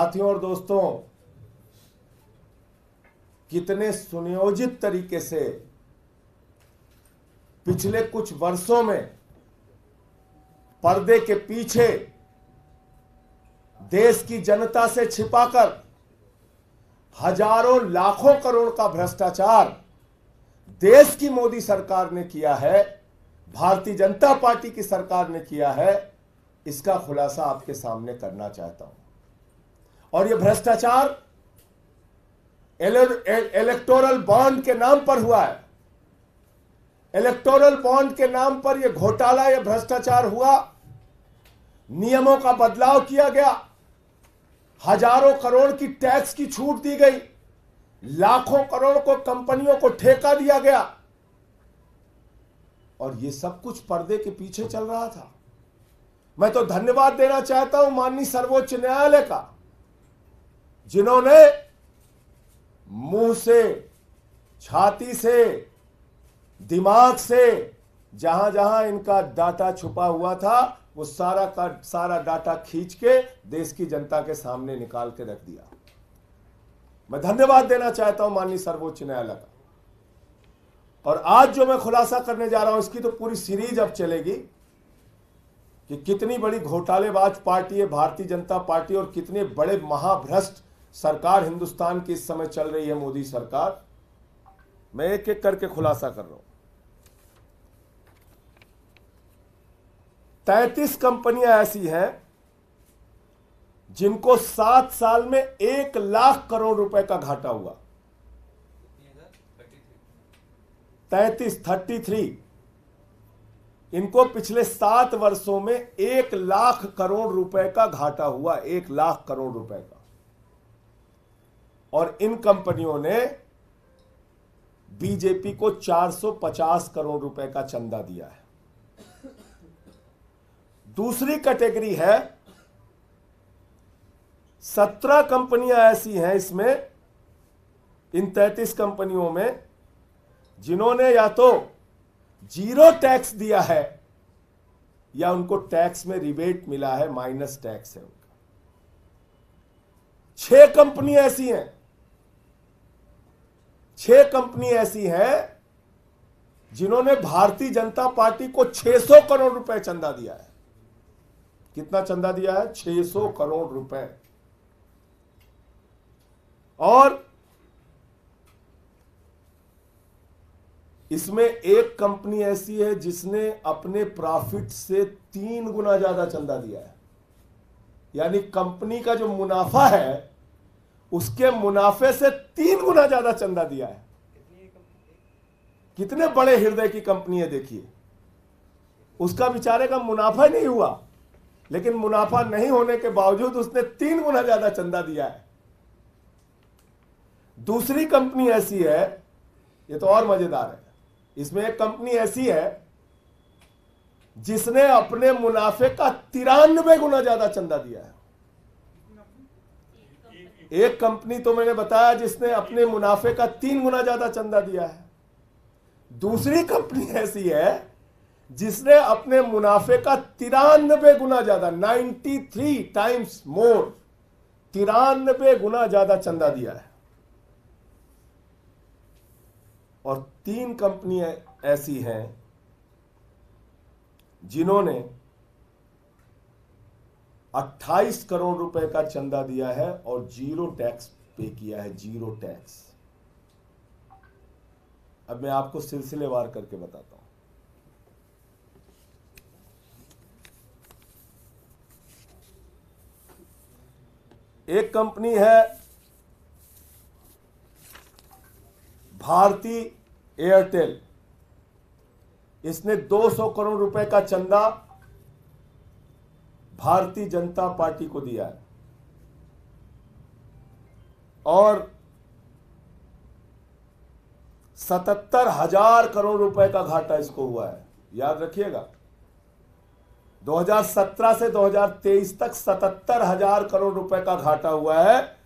साथियों और दोस्तों, कितने सुनियोजित तरीके से पिछले कुछ वर्षों में पर्दे के पीछे देश की जनता से छिपाकर हजारों लाखों करोड़ का भ्रष्टाचार देश की मोदी सरकार ने किया है, भारतीय जनता पार्टी की सरकार ने किया है, इसका खुलासा आपके सामने करना चाहता हूं। और यह भ्रष्टाचार इलेक्टोरल बॉन्ड के नाम पर हुआ है। इलेक्टोरल बॉन्ड के नाम पर यह घोटाला, यह भ्रष्टाचार हुआ। नियमों का बदलाव किया गया, हजारों करोड़ की टैक्स की छूट दी गई, लाखों करोड़ को कंपनियों को ठेका दिया गया, और यह सब कुछ पर्दे के पीछे चल रहा था। मैं तो धन्यवाद देना चाहता हूं माननीय सर्वोच्च न्यायालय का, जिन्होंने मुंह से, छाती से, दिमाग से जहां जहां इनका डाटा छुपा हुआ था वो सारा का सारा डाटा खींच के देश की जनता के सामने निकाल के रख दिया। मैं धन्यवाद देना चाहता हूं माननीय सर्वोच्च न्यायालय का। और आज जो मैं खुलासा करने जा रहा हूं, इसकी तो पूरी सीरीज अब चलेगी कि कितनी बड़ी घोटालेबाज पार्टी है भारतीय जनता पार्टी और कितने बड़े महाभ्रष्ट सरकार हिंदुस्तान की इस समय चल रही है मोदी सरकार। मैं एक एक करके खुलासा कर रहा हूं। 33 कंपनियां ऐसी हैं जिनको 7 साल में 1 लाख करोड़ रुपए का घाटा हुआ। 33 इनको पिछले 7 वर्षों में 1 लाख करोड़ रुपए का घाटा हुआ, 1 लाख करोड़ रुपए का। और इन कंपनियों ने बीजेपी को 450 करोड़ रुपए का चंदा दिया है। दूसरी कैटेगरी है, 17 कंपनियां ऐसी हैं इसमें, इन 33 कंपनियों में, जिन्होंने या तो जीरो टैक्स दिया है या उनको टैक्स में रिबेट मिला है, माइनस टैक्स है उनका। 6 कंपनी ऐसी हैं, 6 कंपनी ऐसी हैं जिन्होंने भारतीय जनता पार्टी को 600 करोड़ रुपए चंदा दिया है। कितना चंदा दिया है? 600 करोड़ रुपए। और इसमें एक कंपनी ऐसी है जिसने अपने प्रॉफिट से 3 गुना ज्यादा चंदा दिया है। यानी कंपनी का जो मुनाफा है उसके मुनाफे से 3 गुना ज्यादा चंदा दिया है। कितने बड़े हृदय की कंपनी है देखिए। उसका बेचारे का मुनाफा ही नहीं हुआ, लेकिन मुनाफा नहीं होने के बावजूद उसने 3 गुना ज्यादा चंदा दिया है। दूसरी कंपनी ऐसी है, ये तो और मजेदार है, इसमें एक कंपनी ऐसी है जिसने अपने मुनाफे का 93 गुना ज्यादा चंदा दिया है। एक कंपनी तो मैंने बताया जिसने अपने मुनाफे का 3 गुना ज्यादा चंदा दिया है। दूसरी कंपनी ऐसी है जिसने अपने मुनाफे का 93 गुना ज्यादा, 93 टाइम्स मोर, 93 गुना ज्यादा चंदा दिया है। और 3 कंपनियां ऐसी हैं जिन्होंने 28 करोड़ रुपए का चंदा दिया है और जीरो टैक्स पे किया है, जीरो टैक्स। अब मैं आपको सिलसिलेवार करके बताता हूं। एक कंपनी है भारती एयरटेल, इसने 200 करोड़ रुपए का चंदा भारतीय जनता पार्टी को दिया है और 77,000 करोड़ रुपए का घाटा इसको हुआ है। याद रखिएगा, 2017 से 2023 तक 77,000 करोड़ रुपए का घाटा हुआ है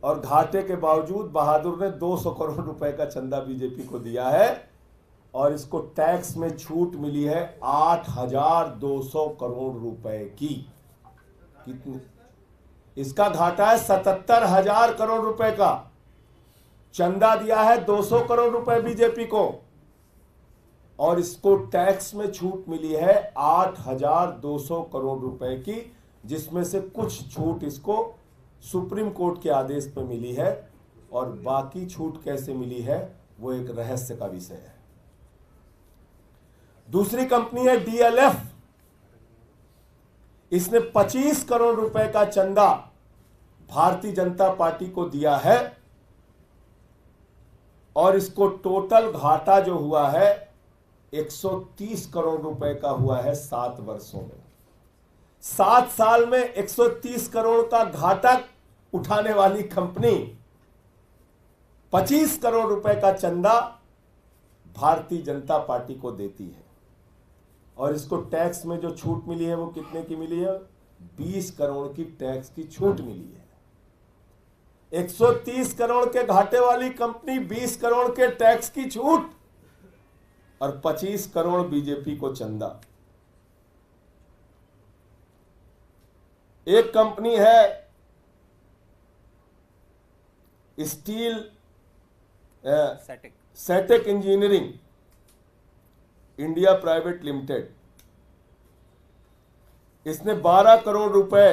और घाटे के बावजूद बहादुर ने 200 करोड़ रुपए का चंदा बीजेपी को दिया है और इसको टैक्स में छूट मिली है 8,200 करोड़ रुपए की। कितनी? इसका घाटा है 77,000 करोड़ रुपए का। चंदा दिया है 200 करोड़ रुपए बीजेपी को, और इसको टैक्स में छूट मिली है 8,200 करोड़ रुपए की, जिसमें से कुछ छूट इसको सुप्रीम कोर्ट के आदेश पे मिली है, और बाकी छूट कैसे मिली है वो एक रहस्य का विषय है। दूसरी कंपनी है डीएलएफ। इसने 25 करोड़ रुपए का चंदा भारतीय जनता पार्टी को दिया है, और इसको टोटल घाटा जो हुआ है 130 करोड़ रुपए का हुआ है 7 वर्षों में। 7 साल में 130 करोड़ का घाटा उठाने वाली कंपनी 25 करोड़ रुपए का चंदा भारतीय जनता पार्टी को देती है, और इसको टैक्स में जो छूट मिली है वो कितने की मिली है? 20 करोड़ की टैक्स की छूट मिली है। 130 करोड़ के घाटे वाली कंपनी 20 करोड़ के टैक्स की छूट, और 25 करोड़ बीजेपी को चंदा। एक कंपनी है steel Setec engineering India private limited. इसने 12 करोड़ रुपए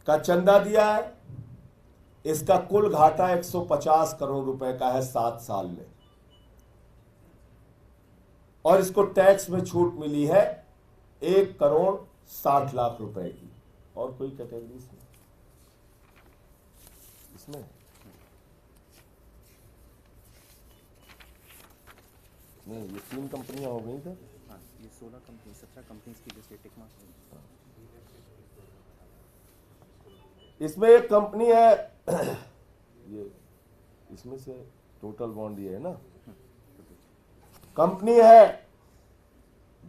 का चंदा दिया है। इसका कुल घाटा 150 करोड़ रुपए का है 7 साल में, और इसको टैक्स में छूट मिली है 1 करोड़ 60 लाख रुपए की। और कोई कैटेगरी इसमें नहीं, ये 3 कंपनियां हो गई सर। हाँ, ये 16 कंपनी 17 कंपनीज की जैसे टिक मार्क है। इसमें एक कंपनी है ये, इसमें से टोटल बॉन्ड ये है ना, कंपनी है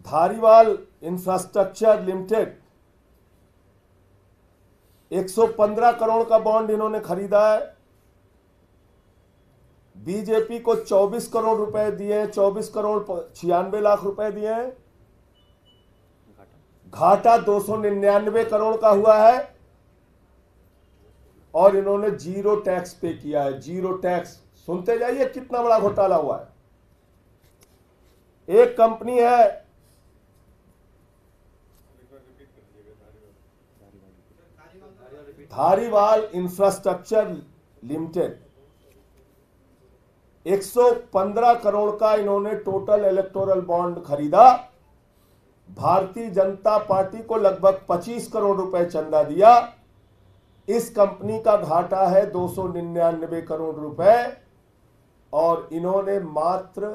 धारीवाल इंफ्रास्ट्रक्चर लिमिटेड। 115 करोड़ का बॉन्ड इन्होंने खरीदा है। बीजेपी को 24 करोड़ रुपए दिए, 24 करोड़ 96 लाख रुपए दिए हैं। घाटा 299 करोड़ का हुआ है, और इन्होंने जीरो टैक्स पे किया है। जीरो टैक्स, सुनते जाइए कितना बड़ा घोटाला हुआ है। एक कंपनी है धारीवाल इंफ्रास्ट्रक्चर लिमिटेड। 115 करोड़ का इन्होंने टोटल इलेक्टोरल बॉन्ड खरीदा। भारतीय जनता पार्टी को लगभग 25 करोड़ रुपए चंदा दिया। इस कंपनी का घाटा है 299 करोड़ रुपए, और इन्होंने मात्र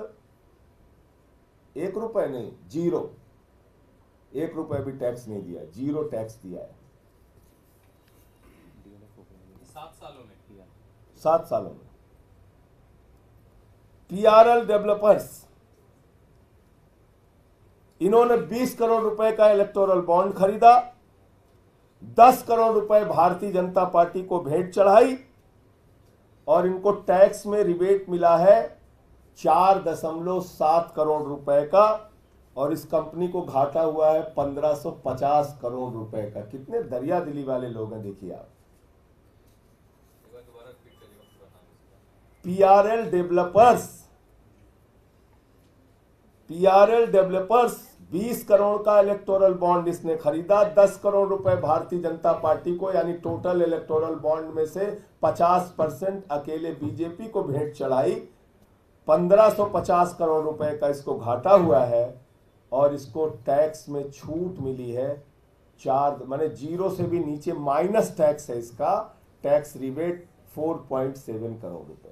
1 रुपए नहीं, जीरो, 1 रुपए भी टैक्स नहीं दिया, जीरो टैक्स दिया है 7 सालों में। पीआरएल डेवलपर्स, इन्होंने 20 करोड़ रुपए का इलेक्टोरल बॉन्ड खरीदा। 10 करोड़ रुपए भारतीय जनता पार्टी को भेंट चढ़ाई, और इनको टैक्स में रिबेट मिला है 4.7 करोड़ रुपए का, और इस कंपनी को घाटा हुआ है 1550 करोड़ रुपए का। कितने दरिया दिली वाले लोग हैं, देखिए आप। पीआरएल डेवलपर्स 20 करोड़ का इलेक्टोरल बॉन्ड इसने खरीदा। 10 करोड़ रुपए भारतीय जनता पार्टी को, यानी टोटल इलेक्टोरल बॉन्ड में से 50% अकेले बीजेपी को भेंट चढ़ाई। 1550 करोड़ रुपए का इसको घाटा हुआ है, और इसको टैक्स में छूट मिली है 4, माने जीरो से भी नीचे माइनस टैक्स है इसका, टैक्स रिबेट 4.7 करोड़ रुपए।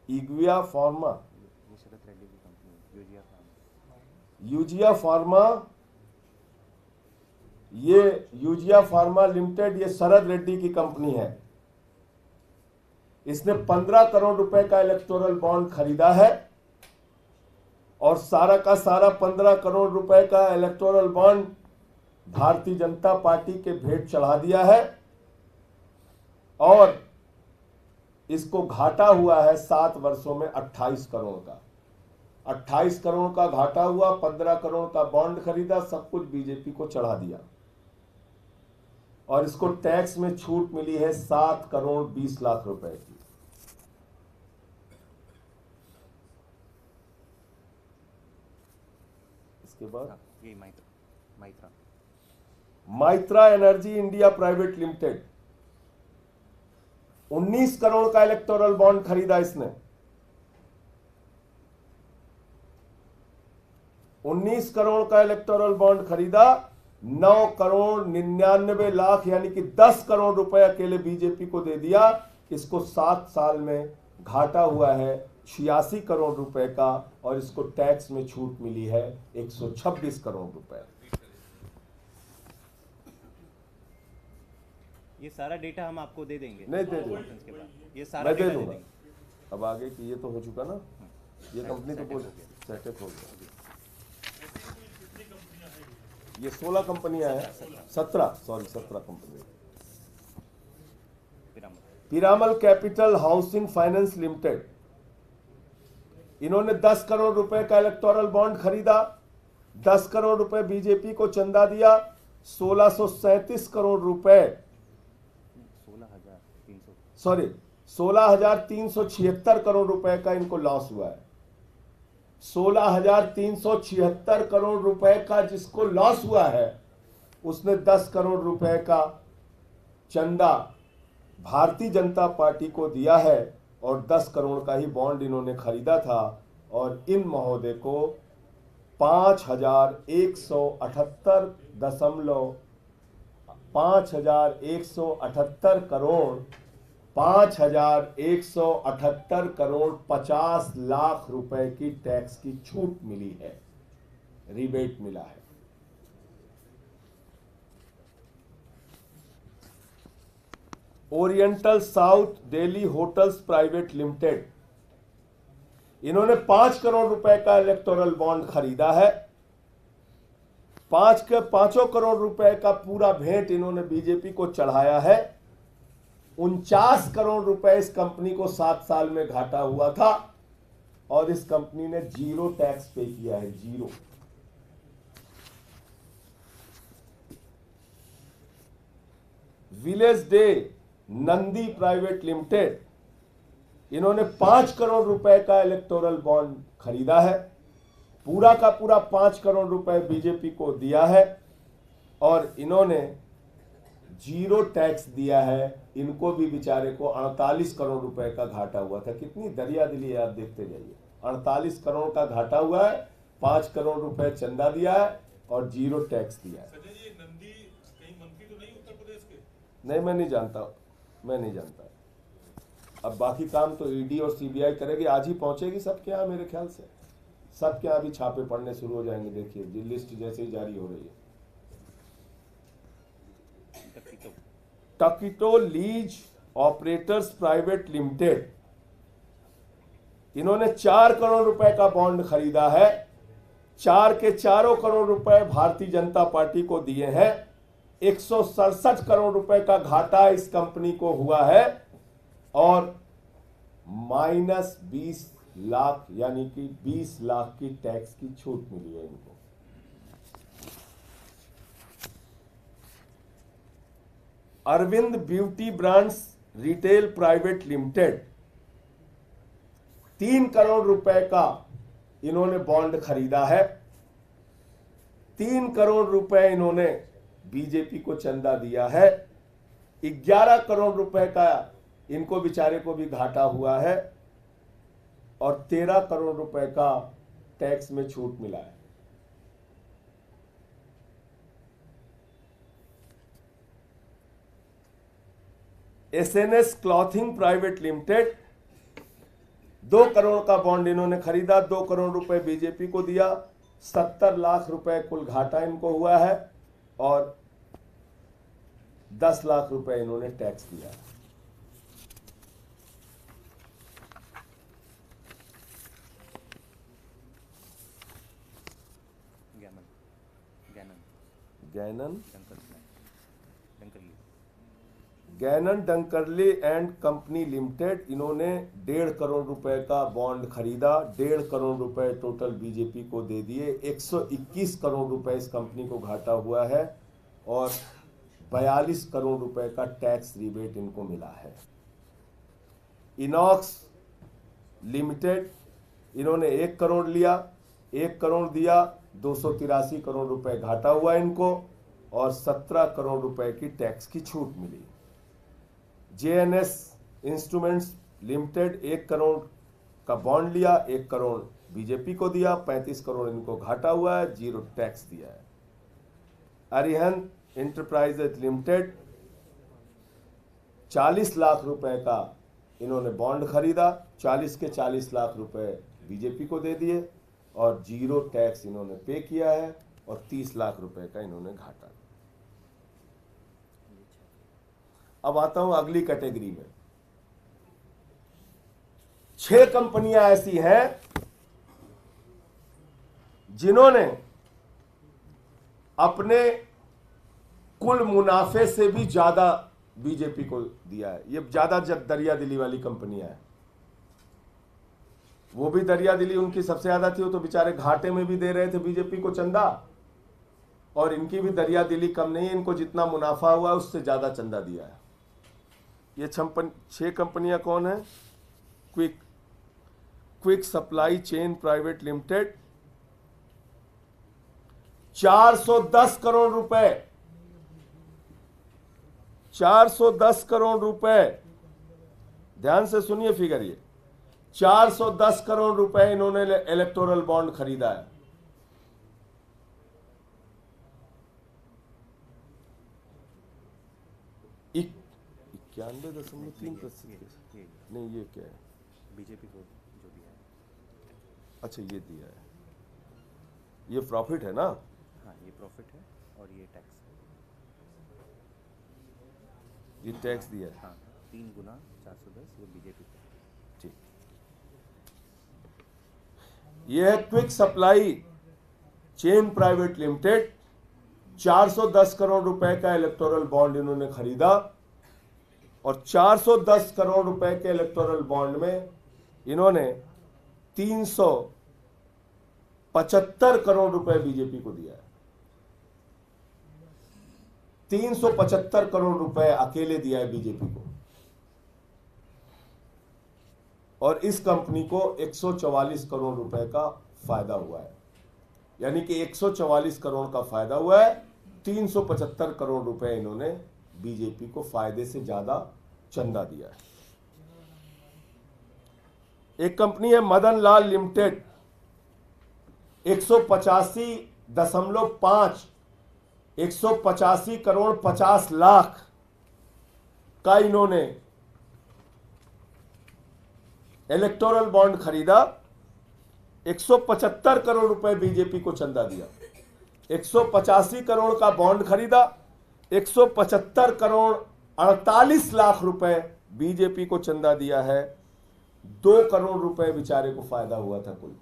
इग्विया फार्मा, यूजिया फार्मा, ये यूजिया फार्मा लिमिटेड, ये शरद रेड्डी की कंपनी है। इसने 15 करोड़ रुपए का इलेक्टोरल बॉन्ड खरीदा है, और सारा का सारा 15 करोड़ रुपए का electoral bond Bharatiya Janata party के भेंट चढ़ा दिया है, और इसको घाटा हुआ है 7 वर्षों में 28 करोड़ का। 28 करोड़ का घाटा हुआ, 15 करोड़ का बॉन्ड खरीदा, सब कुछ बीजेपी को चढ़ा दिया और इसको टैक्स में छूट मिली है 7 करोड़ 20 लाख रुपए की। इसके बाद ये Maitra Maitra energy India private limited 19 crore का इलेक्टोरल बॉन्ड खरीदा इसने। 19 करोड़ का इलेक्टोरल बॉन्ड खरीदा, 9 करोड़ 99 लाख यानी कि 10 करोड़ रुपए अकेले बीजेपी को दे दिया। इसको 7 साल में घाटा हुआ है 86 करोड़ रुपए का और इसको टैक्स में छूट मिली है 126 करोड़ रुपए। ये सारा डेटा हम आपको दे देंगे। नहीं दे दूंगा, कॉन्फ्रेंस के बाद ये सारा मैं दे डेटा दे दूंगा। देंगे। अब आगे की ये तो हो चुका ना, ये कंपनी तो बोल सेटअप हो गया। ये 16 कंपनियां हैं, 17 company. Piramal capital housing finance limited, इन्होंने 10 करोड़ रुपए का इलेक्टोरल बॉन्ड खरीदा, 10 करोड़ रुपए बीजेपी को चंदा दिया, 1637 करोड़ रुपए 16,376 करोड़ रुपए का इनको लॉस हुआ है। 16,376 करोड़ रुपए का जिसको लॉस हुआ है उसने 10 करोड़ रुपए का चंदा भारतीय जनता पार्टी को दिया है और 10 करोड़ का ही बॉन्ड इन्होंने खरीदा था और इन महोदय को 5,178 करोड़ 50 लाख रुपए की टैक्स की छूट मिली है, रिबेट मिला है। Oriental south Delhi hotels private limited, इन्होंने 5 करोड़ रुपए का इलेक्टोरल बॉन्ड खरीदा है। 5 करोड़ रुपए का पूरा भेंट इन्होंने बीजेपी को चढ़ाया है। 49 करोड़ रुपए इस कंपनी को 7 साल में घाटा हुआ था और इस कंपनी ने 0 टैक्स पे किया है, 0। Village day Nandi private limited, इन्होंने 5 करोड़ रुपए का इलेक्टोरल बॉन्ड खरीदा है, पूरा का पूरा 5 करोड़ रुपए बीजेपी को दिया है और इन्होंने 0 टैक्स दिया है। इनको भी बेचारे को 48 करोड़ रुपए का घाटा हुआ था। कितनी दरिया दिली है, आप देखते जाइए। 48 करोड़ का घाटा हुआ है, 5 करोड़ रुपए चंदा दिया है और 0 टैक्स दिया है। नंदी कहीं मंत्री तो नहीं उत्तर प्रदेश के? नहीं, मैं नहीं जानता। अब बाकी काम तो ईडी और सीबीआई करेगी। आज ही पहुंचेगी सबके यहाँ, मेरे ख्याल से सबके यहाँ भी छापे पड़ने शुरू हो जाएंगे। देखिए लिस्ट जैसे ही जारी हो रही है। टकीटो लीज ऑपरेटर्स प्राइवेट लिमिटेड, इन्होंने 4 करोड़ रुपए का बॉन्ड खरीदा है। 4 के 4 करोड़ रुपए भारतीय जनता पार्टी को दिए हैं। 167 करोड़ रुपए का घाटा इस कंपनी को हुआ है और -20 लाख यानी कि 20 लाख की टैक्स की छूट मिली है इनको। Arvind beauty brands retail private limited, 3 crore रुपए का इन्होंने बॉन्ड खरीदा है। 3 करोड़ रुपए इन्होंने बीजेपी को चंदा दिया है। 11 करोड़ रुपए का इनको बेचारे को भी घाटा हुआ है और 13 करोड़ रुपए का टैक्स में छूट मिला है। SNS clothing private limited, 2 crore का बॉन्ड इन्होंने खरीदा, 2 करोड़ रुपए बीजेपी को दिया, 70 लाख रुपए कुल घाटा इनको हुआ है और 10 लाख रुपए इन्होंने टैक्स दिया है। Gannon Gannon Dunkerley and company limited, इन्होंने 1.5 करोड़ रुपए का बॉन्ड खरीदा, 1.5 करोड़ रुपए टोटल बीजेपी को दे दिए, 121 करोड़ रुपए इस कंपनी को घाटा हुआ है और 42 करोड़ रुपए का टैक्स रिबेट इनको मिला है। इनॉक्स लिमिटेड, इन्होंने 1 करोड़ लिया, 1 करोड़ दिया, 283 करोड़ रुपए घाटा हुआ इनको और 17 करोड़ रुपए की टैक्स की छूट मिली। JNS इंस्ट्रूमेंट्स लिमिटेड 1 करोड़ का बॉन्ड लिया, 1 करोड़ बीजेपी को दिया, 35 करोड़ इनको घाटा हुआ है, 0 टैक्स दिया है। अरिहंत इंटरप्राइजेज लिमिटेड 40 लाख रुपए का इन्होंने बॉन्ड खरीदा, 40 के 40 लाख रुपए बीजेपी को दे दिए और 0 टैक्स इन्होंने पे किया है और 30 लाख रुपए का इन्होंने घाटा। अब आता हूं अगली कैटेगरी में। 6 कंपनियां ऐसी हैं जिन्होंने अपने कुल मुनाफे से भी ज्यादा बीजेपी को दिया है। ये ज्यादा दरिया दिली वाली कंपनियां हैं। वो भी दरिया दिली उनकी सबसे ज्यादा थी, वो तो बेचारे घाटे में भी दे रहे थे बीजेपी को चंदा, और इनकी भी दरिया दिली कम नहीं है, इनको जितना मुनाफा हुआ है उससे ज्यादा चंदा दिया है। ये 6 कंपनियां कौन है? Quick supply chain private limited 410 crore रुपए, 410 करोड़ रुपए, ध्यान से सुनिए फिगर, ये 410 करोड़ रुपए इन्होंने इलेक्टोरल बॉन्ड खरीदा है। $91.3 नहीं, ये क्या है? बीजेपी को जो दिया है। अच्छा, ये दिया है, ये प्रॉफिट है ना? हाँ, ये प्रॉफिट है और ये टैक्स है। ये टैक्स दिया है। हाँ, 3 गुना 410 वो बीजेपी को। ठीक, ये है quick supply chain private limited, 410 crore रुपए का इलेक्टोरल बॉन्ड इन्होंने खरीदा और 410 करोड़ रुपए के इलेक्टोरल बॉन्ड में इन्होंने 375 करोड़ रुपए बीजेपी को दिया है। 375 करोड़ रुपए अकेले दिया है बीजेपी को और इस कंपनी को 144 करोड़ रुपए का फायदा हुआ है। यानी कि 144 करोड़ का फायदा हुआ है, 375 करोड़ रुपए इन्होंने बीजेपी को फायदे से ज्यादा चंदा दिया है। एक कंपनी है मदन लाल लिमिटेड, 185 करोड़ 50 लाख का इन्होंने इलेक्टोरल बॉन्ड खरीदा, 175 करोड़ रुपए बीजेपी को चंदा दिया। 185 करोड़ का बॉन्ड खरीदा, 175 करोड़ 48 लाख रुपए बीजेपी को चंदा दिया है। 2 करोड़ रुपए बेचारे को फायदा हुआ था कुल।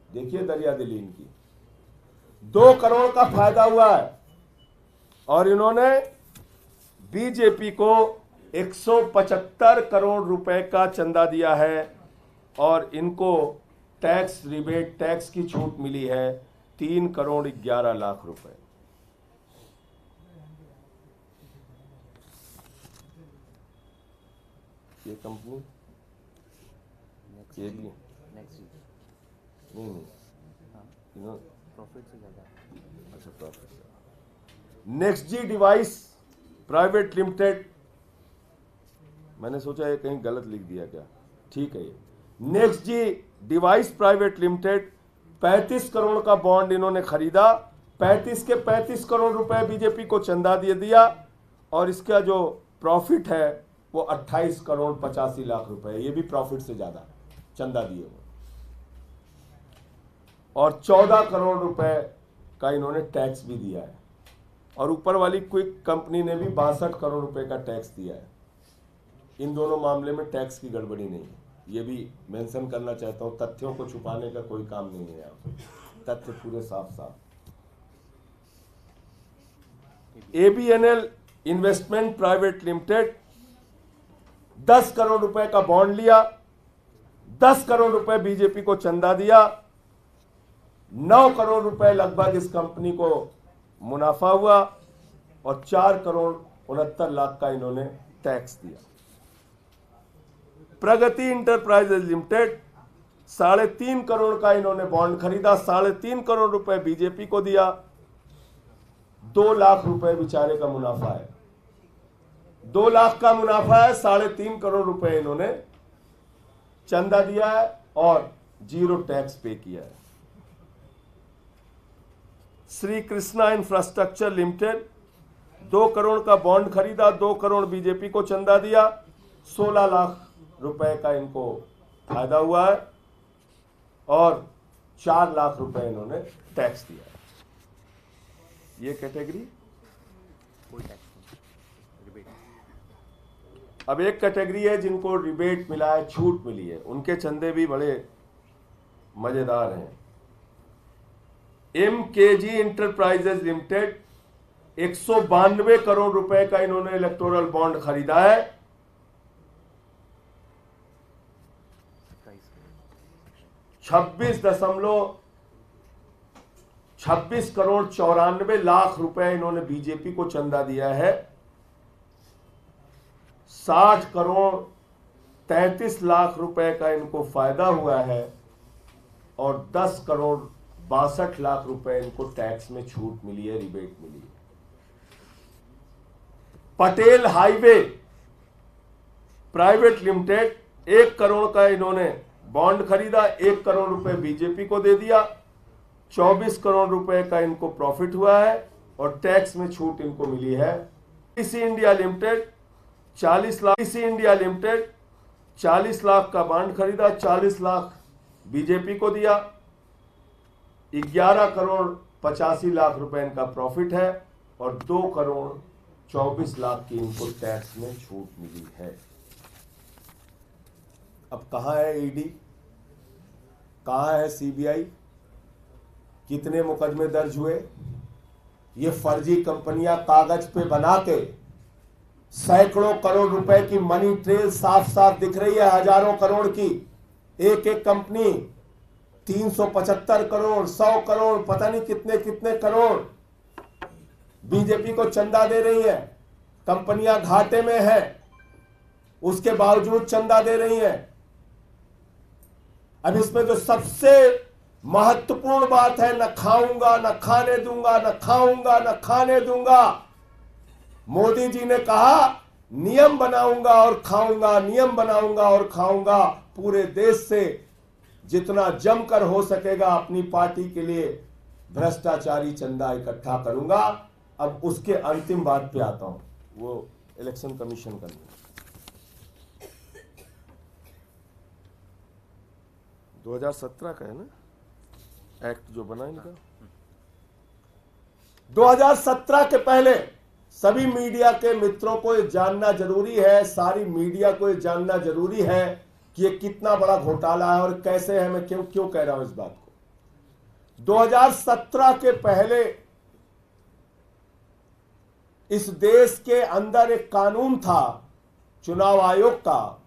देखिए दरिया दिली इनकी, 2 करोड़ का फायदा हुआ है और इन्होंने बीजेपी को 175 करोड़ रुपए का चंदा दिया है और इनको टैक्स रिबेट, टैक्स की छूट मिली है 3 करोड़ 11 लाख रुपए। ये कंपनी ये भी नेक्स्ट नहीं, हाँ, प्रॉफिट से ज़्यादा। अच्छा, प्रॉफिट। नेक्स्ट जी डिवाइस प्राइवेट लिमिटेड, मैंने सोचा ये कहीं गलत लिख दिया क्या, ठीक है। ये नेक्स्ट जी डिवाइस प्राइवेट लिमिटेड 35 करोड़ का बॉन्ड इन्होंने खरीदा, 35 के 35 करोड़ रुपए बीजेपी को चंदा दे दिया और इसका जो प्रॉफिट है वो 28 करोड़ 85 लाख रुपए, ये भी प्रॉफिट से ज्यादा चंदा दिए वो, और 14 करोड़ रुपए का इन्होंने टैक्स भी दिया है और ऊपर वाली क्विक कंपनी ने भी 62 करोड़ रुपए का टैक्स दिया है। इन दोनों मामले में टैक्स की गड़बड़ी नहीं है, ये भी मेंशन करना चाहता हूं। तथ्यों को छुपाने का कोई काम नहीं है, यहाँ पे तथ्य पूरे साफ साफ। ABNL investment private limited 10 crore रुपए का बॉन्ड लिया, 10 करोड़ रुपए बीजेपी को चंदा दिया, 9 करोड़ रुपए लगभग इस कंपनी को मुनाफा हुआ और 4 करोड़ 69 लाख का इन्होंने टैक्स दिया। प्रगति इंटरप्राइजेज लिमिटेड 3.5 करोड़ का इन्होंने बॉन्ड खरीदा, 3.5 करोड़ रुपए बीजेपी को दिया, 2 लाख रुपए बेचारे का मुनाफा है, 2 लाख का मुनाफा है, 3.5 करोड़ रुपए इन्होंने चंदा दिया है और 0 टैक्स पे किया है। श्री कृष्णा इंफ्रास्ट्रक्चर लिमिटेड 2 करोड़ का बॉन्ड खरीदा, 2 करोड़ बीजेपी को चंदा दिया, 16 लाख रुपए का इनको फायदा हुआ है और 4 लाख रुपए इन्होंने टैक्स दिया है। ये कैटेगरी। कोई टैक्स नहीं, रिबेट। अब एक कैटेगरी है जिनको रिबेट मिला है, छूट मिली है, उनके चंदे भी बड़े मजेदार हैं। MKG इंटरप्राइजेज लिमिटेड 192 करोड़ रुपए का इन्होंने इलेक्टोरल बॉन्ड खरीदा है, 26 करोड़ 94 लाख रुपए इन्होंने बीजेपी को चंदा दिया है, 60 करोड़ 33 लाख रुपए का इनको फायदा हुआ है और 10 करोड़ 62 लाख रुपए इनको टैक्स में छूट मिली है, रिबेट मिली है। Patel highway private limited 1 crore का इन्होंने बॉन्ड खरीदा, 1 करोड़ रुपए बीजेपी को दे दिया, 24 करोड़ रुपए का इनको प्रॉफिट हुआ है और टैक्स में छूट इनको मिली है। इसी इंडिया लिमिटेड 40 लाख का बॉन्ड खरीदा, 40 लाख बीजेपी को दिया, 11 करोड़ 85 लाख रुपए इनका प्रॉफिट है और 2 करोड़ 24 लाख की इनको टैक्स में छूट मिली है। अब कहां है ईडी, कहां है सीबीआई, कितने मुकदमे दर्ज हुए? ये फर्जी कंपनियां कागज पे बना के सैकड़ों करोड़ रुपए की मनी ट्रेल साफ साफ दिख रही है, हजारों करोड़ की। एक एक कंपनी 375 करोड़, 100 करोड़, पता नहीं कितने कितने करोड़ बीजेपी को चंदा दे रही है। कंपनियां घाटे में हैं, उसके बावजूद चंदा दे रही हैं। अब इसमें जो सबसे महत्वपूर्ण बात है, न खाऊंगा न खाने दूंगा, न खाऊंगा न खाने दूंगा। मोदी जी ने कहा नियम बनाऊंगा और खाऊंगा, नियम बनाऊंगा और खाऊंगा। पूरे देश से जितना जमकर हो सकेगा अपनी पार्टी के लिए भ्रष्टाचारी चंदा इकट्ठा करूंगा। अब उसके अंतिम बात पे आता हूं, वो इलेक्शन कमीशन का 2017 का है ना एक्ट जो बना इनका। 2017 के पहले सभी मीडिया के मित्रों को ये जानना जरूरी है, सारी मीडिया को ये जानना जरूरी है कि ये कितना बड़ा घोटाला है और कैसे है। मैं क्यों कह रहा हूं इस बात को। 2017 के पहले इस देश के अंदर एक कानून था चुनाव आयोग का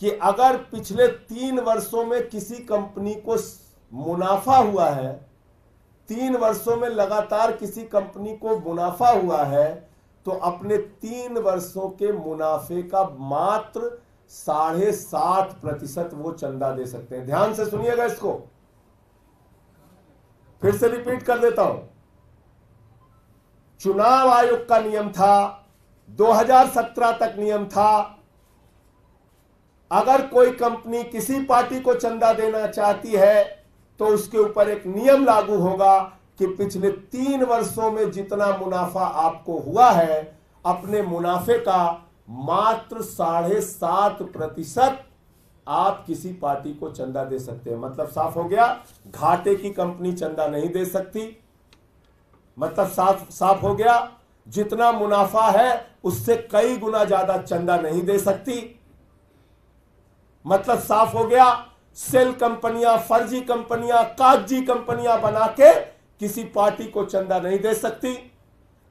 कि अगर पिछले 3 वर्षों में किसी कंपनी को मुनाफा हुआ है, 3 वर्षों में लगातार किसी कंपनी को मुनाफा हुआ है, तो अपने 3 वर्षों के मुनाफे का मात्र 7.5% वो चंदा दे सकते हैं। ध्यान से सुनिएगा इसको, फिर से रिपीट कर देता हूं। चुनाव आयोग का नियम था, 2017 तक नियम था, अगर कोई कंपनी किसी पार्टी को चंदा देना चाहती है तो उसके ऊपर एक नियम लागू होगा कि पिछले 3 वर्षों में जितना मुनाफा आपको हुआ है, अपने मुनाफे का मात्र 7.5% आप किसी पार्टी को चंदा दे सकते हैं। मतलब साफ हो गया, घाटे की कंपनी चंदा नहीं दे सकती। मतलब साफ हो गया, जितना मुनाफा है उससे कई गुना ज्यादा चंदा नहीं दे सकती। मतलब साफ हो गया, सेल कंपनियां, फर्जी कंपनियां, कागजी कंपनियां बना के किसी पार्टी को चंदा नहीं दे सकती।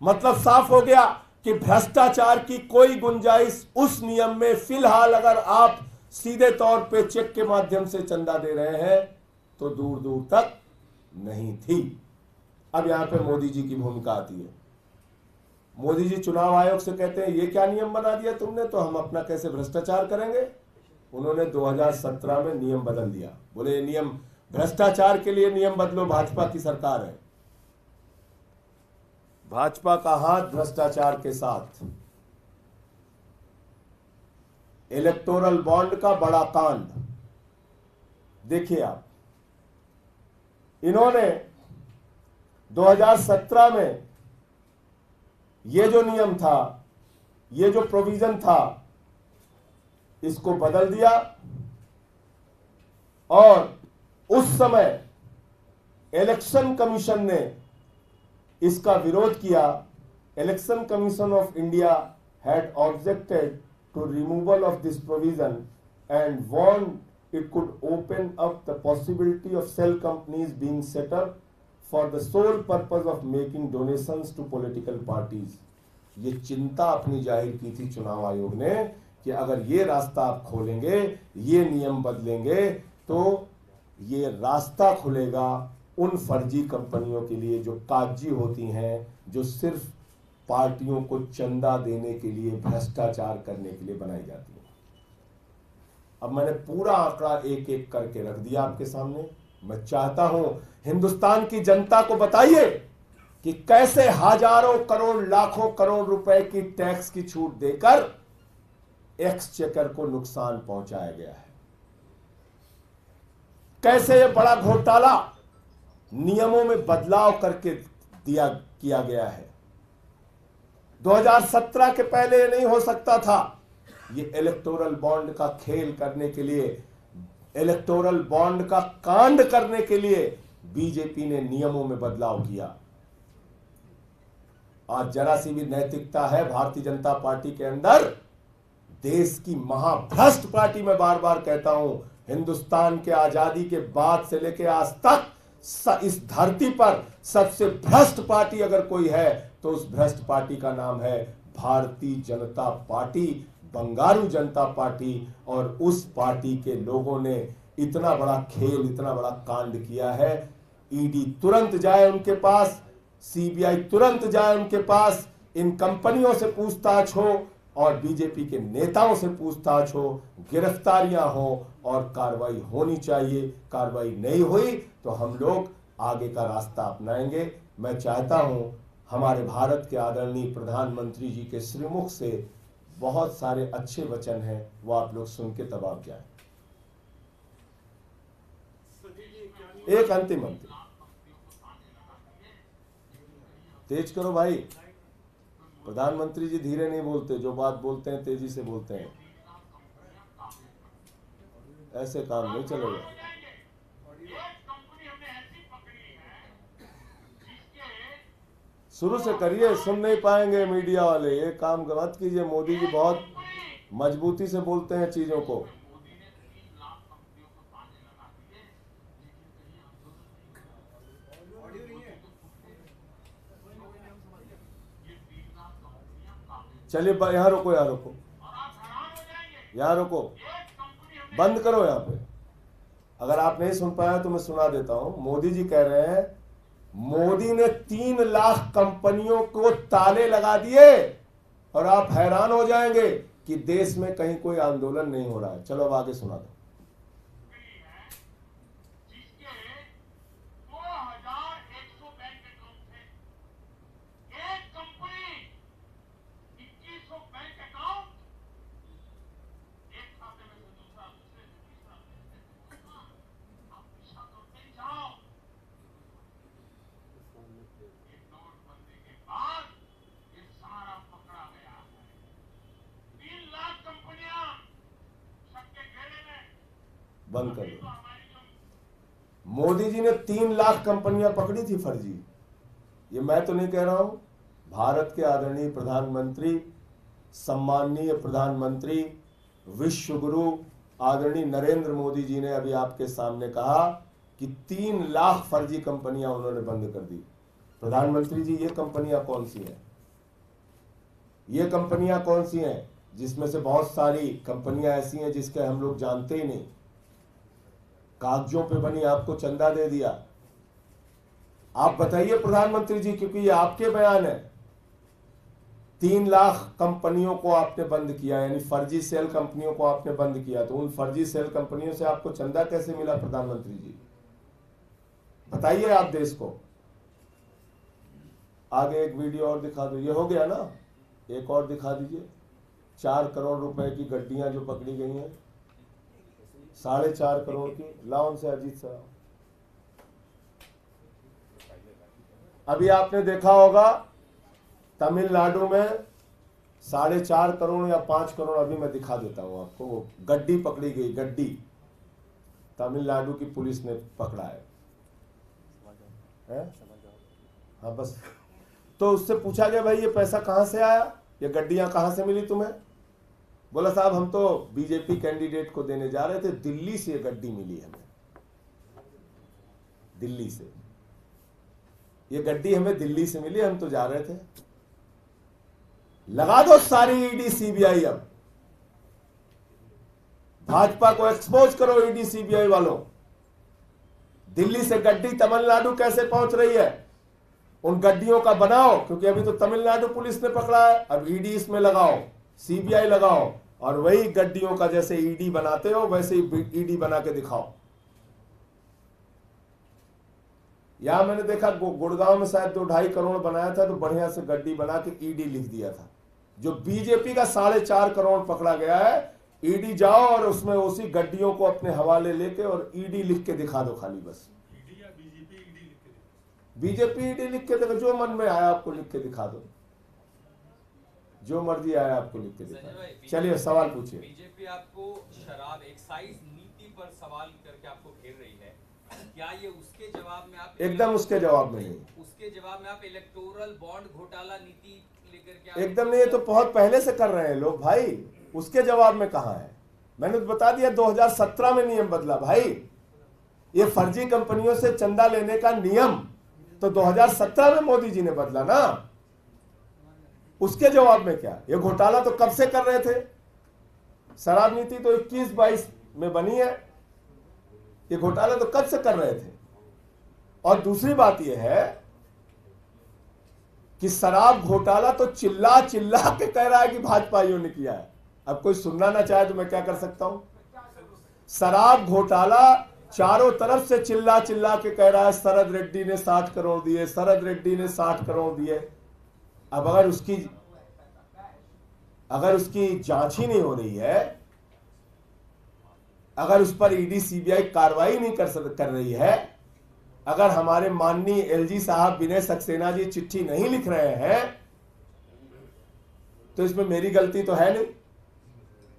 मतलब साफ हो गया कि भ्रष्टाचार की कोई गुंजाइश उस नियम में फिलहाल अगर आप सीधे तौर पे चेक के माध्यम से चंदा दे रहे हैं तो दूर दूर तक नहीं थी। अब यहां पे मोदी जी की भूमिका आती है। मोदी जी चुनाव आयोग से कहते हैं ये क्या नियम बना दिया तुमने, तो हम अपना कैसे भ्रष्टाचार करेंगे। उन्होंने 2017 में नियम बदल दिया, बोले ये नियम भ्रष्टाचार के लिए नियम बदलो, भाजपा की सरकार है। भाजपा का हाथ भ्रष्टाचार के साथ। इलेक्टोरल बॉन्ड का बड़ा कांड देखिए आप, इन्होंने 2017 में ये जो नियम था, ये जो प्रोविजन था, इसको बदल दिया और उस समय इलेक्शन कमीशन ने इसका विरोध किया। Election commission of India had objected to removal of this provision and warned it could open up the possibility of shell companies being set up for the sole purpose of making donations to political parties. ये चिंता अपनी जाहिर की थी चुनाव आयोग ने कि अगर ये रास्ता आप खोलेंगे, ये नियम बदलेंगे, तो ये रास्ता खुलेगा उन फर्जी कंपनियों के लिए जो कागजी होती हैं, जो सिर्फ पार्टियों को चंदा देने के लिए, भ्रष्टाचार करने के लिए बनाई जाती हैं। अब मैंने पूरा आंकड़ा एक एक करके रख दिया आपके सामने। मैं चाहता हूं हिंदुस्तान की जनता को बताइए कि कैसे हजारों करोड़, लाखों करोड़ रुपए की टैक्स की छूट देकर एक्सचेकर को नुकसान पहुंचाया गया है। कैसे यह बड़ा घोटाला नियमों में बदलाव करके किया गया है। 2017 के पहले ये नहीं हो सकता था। ये इलेक्टोरल बॉन्ड का खेल करने के लिए, इलेक्टोरल बॉन्ड का कांड करने के लिए बीजेपी ने नियमों में बदलाव किया। आज जरा सी भी नैतिकता है भारतीय जनता पार्टी के अंदर, देश की महाभ्रष्ट पार्टी, मैं बार बार कहता हूं, हिंदुस्तान के आजादी के बाद से लेकर आज तक इस धरती पर सबसे भ्रष्ट पार्टी अगर कोई है तो उस भ्रष्ट पार्टी का नाम है भारतीय जनता पार्टी, बंगारू जनता पार्टी। और उस पार्टी के लोगों ने इतना बड़ा खेल, इतना बड़ा कांड किया है। ईडी तुरंत जाए उनके पास, सीबीआई तुरंत जाए उनके पास, इन कंपनियों से पूछताछ हो और बीजेपी के नेताओं से पूछताछ हो, गिरफ्तारियां हो और कार्रवाई होनी चाहिए। कार्रवाई नहीं हुई तो हम लोग आगे का रास्ता अपनाएंगे। मैं चाहता हूं हमारे भारत के आदरणीय प्रधानमंत्री जी के श्रीमुख से बहुत सारे अच्छे वचन हैं, वो आप लोग सुन के तब आप जाए। एक अंतिम तेज करो भाई, प्रधानमंत्री जी धीरे नहीं बोलते, जो बात बोलते हैं तेजी से बोलते हैं, ऐसे काम नहीं चलेगा। शुरू से करिए, सुन नहीं पाएंगे मीडिया वाले, ये काम मत कीजिए। मोदी जी बहुत मजबूती से बोलते हैं चीजों को। चलिए यहाँ रुको, यहाँ रुको, यहाँ रुको, बंद करो यहाँ पे। अगर आप नहीं सुन पाया तो मैं सुना देता हूं। मोदी जी कह रहे हैं मोदी ने 3 लाख कंपनियों को ताले लगा दिए और आप हैरान हो जाएंगे कि देश में कहीं कोई आंदोलन नहीं हो रहा है। चलो अब आगे सुना दो। बंद कर दो। मोदी जी ने 3 लाख कंपनियां पकड़ी थी फर्जी। ये मैं तो नहीं कह रहा हूं, भारत के आदरणीय प्रधानमंत्री, सम्माननीय प्रधानमंत्री, विश्व गुरु आदरणीय नरेंद्र मोदी जी ने अभी आपके सामने कहा कि 3 लाख फर्जी कंपनियां उन्होंने बंद कर दी। प्रधानमंत्री जी, ये कंपनियां कौन सी है? ये कंपनियां कौन सी हैं, जिसमें से बहुत सारी कंपनियां ऐसी हैं जिसके हम लोग जानते ही नहीं, कागजों पे बनी, आपको चंदा दे दिया। आप बताइए प्रधानमंत्री जी, क्योंकि ये आपके बयान है, 3 लाख कंपनियों को आपने बंद किया, यानी फर्जी सेल कंपनियों को आपने बंद किया, तो उन फर्जी सेल कंपनियों से आपको चंदा कैसे मिला प्रधानमंत्री जी, बताइए आप देश को। आगे एक वीडियो और दिखा दो, ये हो गया ना, एक और दिखा दीजिए। 4 करोड़ रुपए की गड्डियां जो पकड़ी गई हैं, 4.5 करोड़ की, लाओ उनसे अजीत साहब। अभी आपने देखा होगा तमिलनाडु में 4.5 करोड़ या 5 करोड़, अभी मैं दिखा देता हूं आपको, वो गड्डी पकड़ी गई, गड्डी तमिलनाडु की पुलिस ने पकड़ा है? हाँ बस, तो उससे पूछा गया भाई ये पैसा कहां से आया, ये गड्डियां कहां से मिली तुम्हें? बोला साहब हम तो बीजेपी कैंडिडेट को देने जा रहे थे, दिल्ली से ये गड्डी मिली हमें, दिल्ली से ये गड्डी हमें दिल्ली से मिली, हम तो जा रहे थे। लगा दो सारी ईडी सीबीआई, अब भाजपा को एक्सपोज करो ईडी सीबीआई वालों। दिल्ली से गड्डी तमिलनाडु कैसे पहुंच रही है, उन गड्डियों का बनाओ, क्योंकि अभी तो तमिलनाडु पुलिस ने पकड़ा है, अब ईडी इसमें लगाओ, सीबीआई लगाओ, और वही गड्डियों का जैसे ईडी बनाते हो वैसे ही ईडी बना के दिखाओ। यहां मैंने देखा गुड़गांव में शायद 2-2.5 करोड़ बनाया था, तो बढ़िया से गड्डी बना के ईडी लिख दिया था। जो बीजेपी का 4.5 करोड़ पकड़ा गया है, ईडी जाओ और उसमें उसी गड्डियों को अपने हवाले लेके और ईडी लिख के दिखा दो खाली, बस ईडी या बीजेपी ईडी लिख के दे। बीजेपी ईडी लिख के देखो, जो मन में आया आपको लिख के दिखा दो, जो मर्जी आया आपको लिख के दिखा दो। चलिए सवाल पूछिए। बीजेपी आपको शराब एक्साइज नीति पर सवाल करके आपको घेर रही है, क्या ये उसके जवाब में आप एकदम उसके जवाब में नहीं, उसके जवाब में आप इलेक्टोरल बॉन्ड घोटाला नीति लेकर के एकदम नहीं, ये तो बहुत पहले से कर रहे हैं लोग भाई, उसके जवाब में कहां है? मैंने तो बता दिया 2017 में नियम बदला भाई, ये फर्जी कंपनियों से चंदा लेने का नियम तो 2017 में मोदी जी ने बदला ना, उसके जवाब में क्या? ये घोटाला तो कब से कर रहे थे, शराब नीति तो 21-22 में बनी है, ये घोटाला तो कब से कर रहे थे। और दूसरी बात यह है कि शराब घोटाला तो चिल्ला चिल्ला के कह रहा है कि भाजपाइयों ने किया है, अब कोई सुनना ना चाहे तो मैं क्या कर सकता हूं। शराब घोटाला चारों तरफ से चिल्ला चिल्ला के कह रहा है शरद रेड्डी ने 60 करोड़ दिए, शरद रेड्डी ने 60 करोड़ दिए। अब अगर उसकी जांच ही नहीं हो रही है, अगर उस पर ईडी सीबीआई कार्रवाई नहीं कर रही है, अगर हमारे माननीय एलजी साहब विनय सक्सेना जी चिट्ठी नहीं लिख रहे हैं, तो इसमें मेरी गलती तो है नहीं।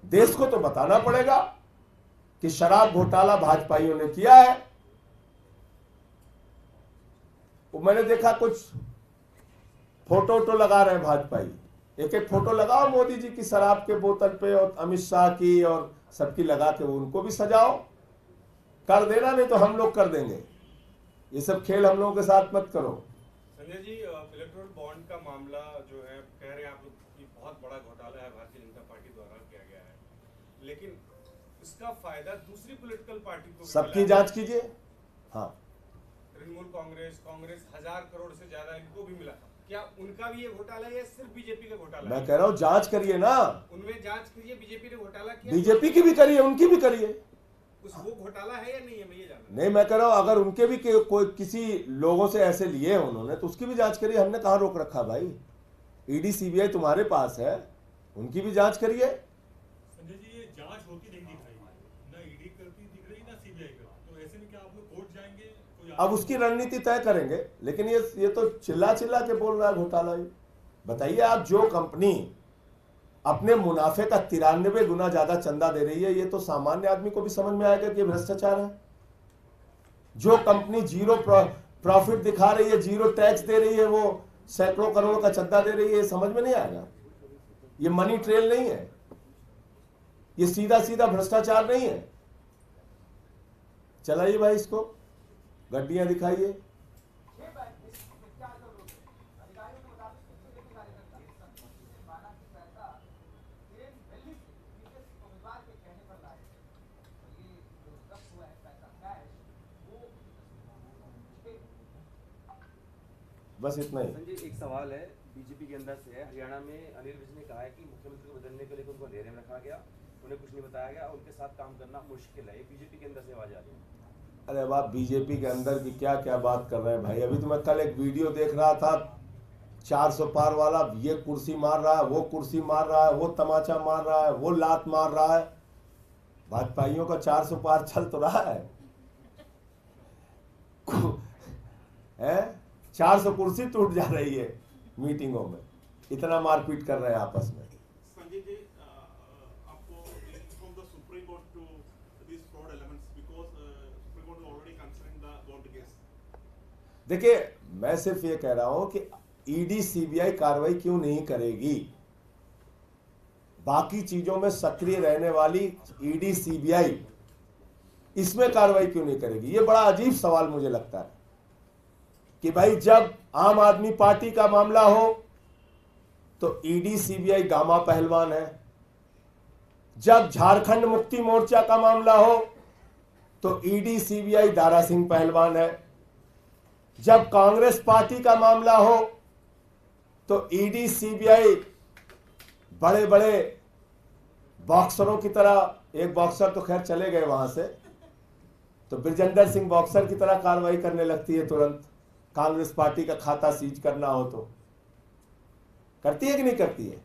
देश को तो बताना पड़ेगा कि शराब घोटाला भाजपाइयों ने किया है। मैंने देखा कुछ फोटो लगा रहे हैं भाजपाई, एक एक फोटो लगाओ मोदी जी की शराब के बोतल पे और अमित शाह की और सबकी लगा के उनको भी सजाओ, कर देना, नहीं तो हम लोग कर देंगे। ये सब खेल हम लोगों के साथ मत करो। संजय जी, इलेक्टोरल बॉन्ड का मामला जो है, कह रहे हैं आप लोग कि बहुत बड़ा घोटाला है, भारतीय जनता पार्टी द्वारा किया गया है, लेकिन इसका फायदा दूसरी पॉलिटिकल पार्टी को सबकी जांच कीजिए। हाँ, तृणमूल कांग्रेस 1000 करोड़ से ज्यादा इनको भी मिला, क्या उनका भी ये घोटाला है या सिर्फ बीजेपी का घोटाला है? मैं कह रहा हूं जांच करिए ना, उनमें जांच कीजिए, बीजेपी ने घोटाला किया, बीजेपी की भी करिए, उनकी भी करिए। वो घोटाला है या नहीं है, मैं ये जानना। नहीं, मैं कह रहा हूं अगर उनके भी कोई किसी लोगों से ऐसे लिए हैं उन्होंने, तो उसकी भी जांच करिए। हमने कहां रोक रखा भाई, ईडी सीबीआई तुम्हारे पास है, उनकी भी जांच करिए। संजय जी, ये जांच होती नहीं दिख रही, ना ईडी करती दिख रही ना सीबीआई करती, तो ऐसे में क्या आप लोग कोर्ट जाएंगे? अब उसकी रणनीति तय करेंगे, लेकिन ये तो चिल्ला चिल्ला के बोल रहा है घोटाला। बताइए आप, जो कंपनी अपने मुनाफे का 93 गुना ज्यादा चंदा दे रही है, ये तो सामान्य आदमी को भी समझ में आएगा कि ये भ्रष्टाचार है। जो कंपनी जीरो प्रॉफिट दिखा रही है, जीरो टैक्स दे रही है, वो सैकड़ों करोड़ का चंदा दे रही है, ये समझ में नहीं आएगा। ये मनी ट्रेल नहीं है, ये सीधा सीधा भ्रष्टाचार नहीं है। चलाइए भाई, इसको गड्डियां दिखाइए। बस इतना ही। संजय, एक सवाल है बीजेपी के अंदर से है। हरियाणा में अनिल विज ने कहा है कि मुख्यमंत्री को बदलने के लिए उनको अंधेरे में रखा गया, उन्हें कुछ नहीं बताया गया, उनके साथ काम करना मुश्किल है। ये बीजेपी के अंदर से आवाज आ रही है। अरे अब आप बीजेपी के अंदर की क्या क्या बात कर रहे हैं भाई। अभी तो मैं कल एक वीडियो देख रहा था, 400 पार वाला, ये कुर्सी मार रहा है, वो कुर्सी मार रहा है, वो तमाचा मार रहा है, वो लात मार रहा है। भाजपाइयों का 400 पार चल तो रहा है, 400 कुर्सी टूट जा रही है मीटिंगों में, इतना मारपीट कर रहे हैं आपस में। संजय जी, आपको from the Supreme Court to these fraud elements because Supreme Court is already considering the bond case. देखिए, मैं सिर्फ ये कह रहा हूं कि ईडी सीबीआई कार्रवाई क्यों नहीं करेगी। बाकी चीजों में सक्रिय रहने वाली ईडी सीबीआई इसमें कार्रवाई क्यों नहीं करेगी। ये बड़ा अजीब सवाल मुझे लगता है कि भाई जब आम आदमी पार्टी का मामला हो तो ईडी सीबीआई गामा पहलवान है, जब झारखंड मुक्ति मोर्चा का मामला हो तो ईडी सीबीआई दारा सिंह पहलवान है, जब कांग्रेस पार्टी का मामला हो तो ईडी सीबीआई बड़े बड़े बॉक्सरों की तरह, एक बॉक्सर तो खैर चले गए वहां से, तो ब्रिजेंद्र सिंह बॉक्सर की तरह कार्रवाई करने लगती है तुरंत। कांग्रेस पार्टी का खाता सीज करना हो तो करती है कि नहीं करती है।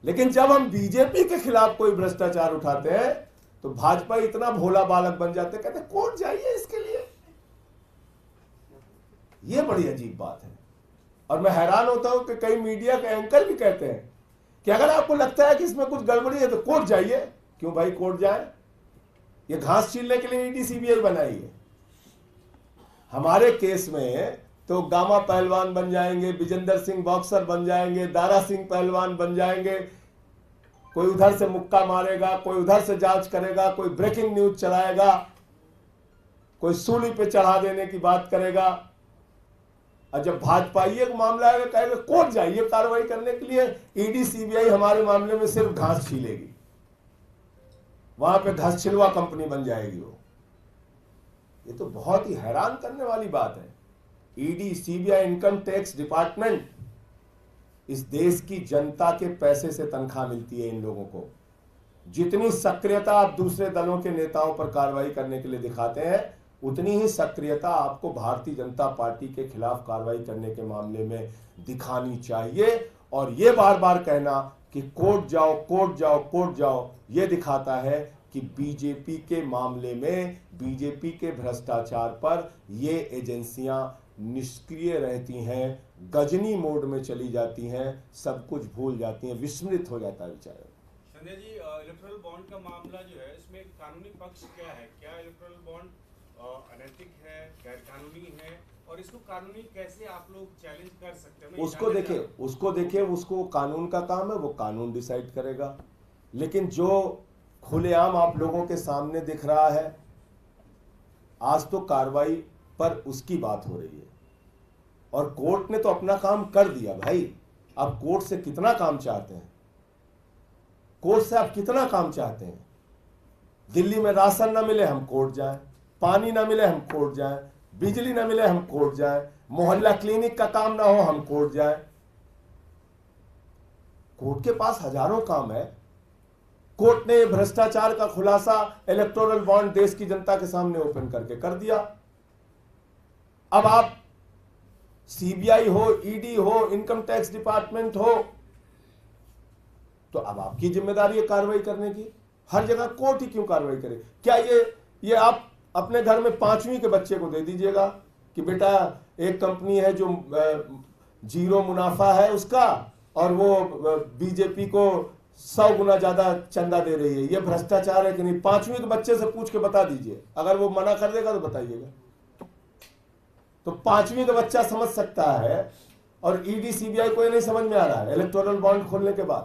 लेकिन जब हम बीजेपी के खिलाफ कोई भ्रष्टाचार उठाते हैं तो भाजपा इतना भोला बालक बन जाते, कहते कोर्ट जाइए इसके लिए। यह बड़ी अजीब बात है। और मैं हैरान होता हूं कि कई मीडिया के एंकर भी कहते हैं कि अगर आपको लगता है कि इसमें कुछ गड़बड़ी है तो कोर्ट जाइए। क्यों भाई कोर्ट जाए? ये घास छीलने के लिए ईडी सीबीआई बनाई है। हमारे केस में तो गामा पहलवान बन जाएंगे, विजेंद्र सिंह बॉक्सर बन जाएंगे, दारा सिंह पहलवान बन जाएंगे। कोई उधर से मुक्का मारेगा, कोई उधर से जांच करेगा, कोई ब्रेकिंग न्यूज चलाएगा, कोई सूली पे चढ़ा देने की बात करेगा। और जब भाजपाई का मामला है कहेगा कोर्ट जाइए कार्रवाई करने के लिए, ईडी सीबीआई हमारे मामले में सिर्फ घास छीलेगी, वहां पे घास छिलवा कंपनी बन जाएगी वो। ये तो बहुत ही हैरान करने वाली बात है। ED CBI income tax department, इस देश की जनता के पैसे से तनख्वाह मिलती है इन लोगों को। जितनी सक्रियता आप दूसरे दलों के नेताओं पर कार्रवाई करने के लिए दिखाते हैं, उतनी ही सक्रियता आपको भारतीय जनता पार्टी के खिलाफ कार्रवाई करने के मामले में दिखानी चाहिए। और यह बार बार कहना कि कोर्ट जाओ कोर्ट जाओ कोर्ट जाओ, यह दिखाता है कि बीजेपी के मामले में, बीजेपी के भ्रष्टाचार पर ये एजेंसियां निष्क्रिय रहती हैं, गजनी मोड में चली जाती हैं, सब कुछ भूल जाती हैं, विस्मृत हो जाता है बेचारा। संजय जी, इलेक्टोरल बॉन्ड का मामला जो है, इसमें कानूनी पक्ष क्या है? क्या इलेक्टोरल बॉन्ड अनैतिक है, गैर कानूनी है, और इसको कानूनी कैसे आप लोग चैलेंज कर सकते हैं? उसको देखिए, उसको कानून का काम है, वो कानून डिसाइड करेगा। लेकिन जो खुलेआम आप लोगों के सामने दिख रहा है, आज तो कार्रवाई पर उसकी बात हो रही है और कोर्ट ने तो अपना काम कर दिया भाई। अब कोर्ट से कितना काम चाहते हैं? कोर्ट से आप कितना काम चाहते हैं? दिल्ली में राशन ना मिले हम कोर्ट जाएं, पानी ना मिले हम कोर्ट जाएं, बिजली ना मिले हम कोर्ट जाएं, मोहल्ला क्लिनिक का काम ना हो हम कोर्ट जाएं। कोर्ट के पास हजारों काम है। कोर्ट ने भ्रष्टाचार का खुलासा इलेक्टोरल बॉन्ड देश की जनता के सामने ओपन करके कर दिया। अब आप सीबीआई हो, ईडी हो, इनकम टैक्स डिपार्टमेंट हो, तो अब आपकी जिम्मेदारी है कार्रवाई करने की। हर जगह कोर्ट ही क्यों कार्रवाई करे? क्या ये आप अपने घर में 5वीं के बच्चे को दे दीजिएगा कि बेटा एक कंपनी है जो 0 मुनाफा है उसका, और वो बीजेपी को 100 गुना ज्यादा चंदा दे रही है। ये भ्रष्टाचार है कि नहीं? 5वीं के बच्चे से पूछ के बता दीजिए। अगर वो मना कर देगा तो बताइएगा। तो 5वीं का बच्चा समझ सकता है, और ईडी सीबीआई को ये नहीं समझ में आ रहा है इलेक्टोरल बॉन्ड खोलने के बाद।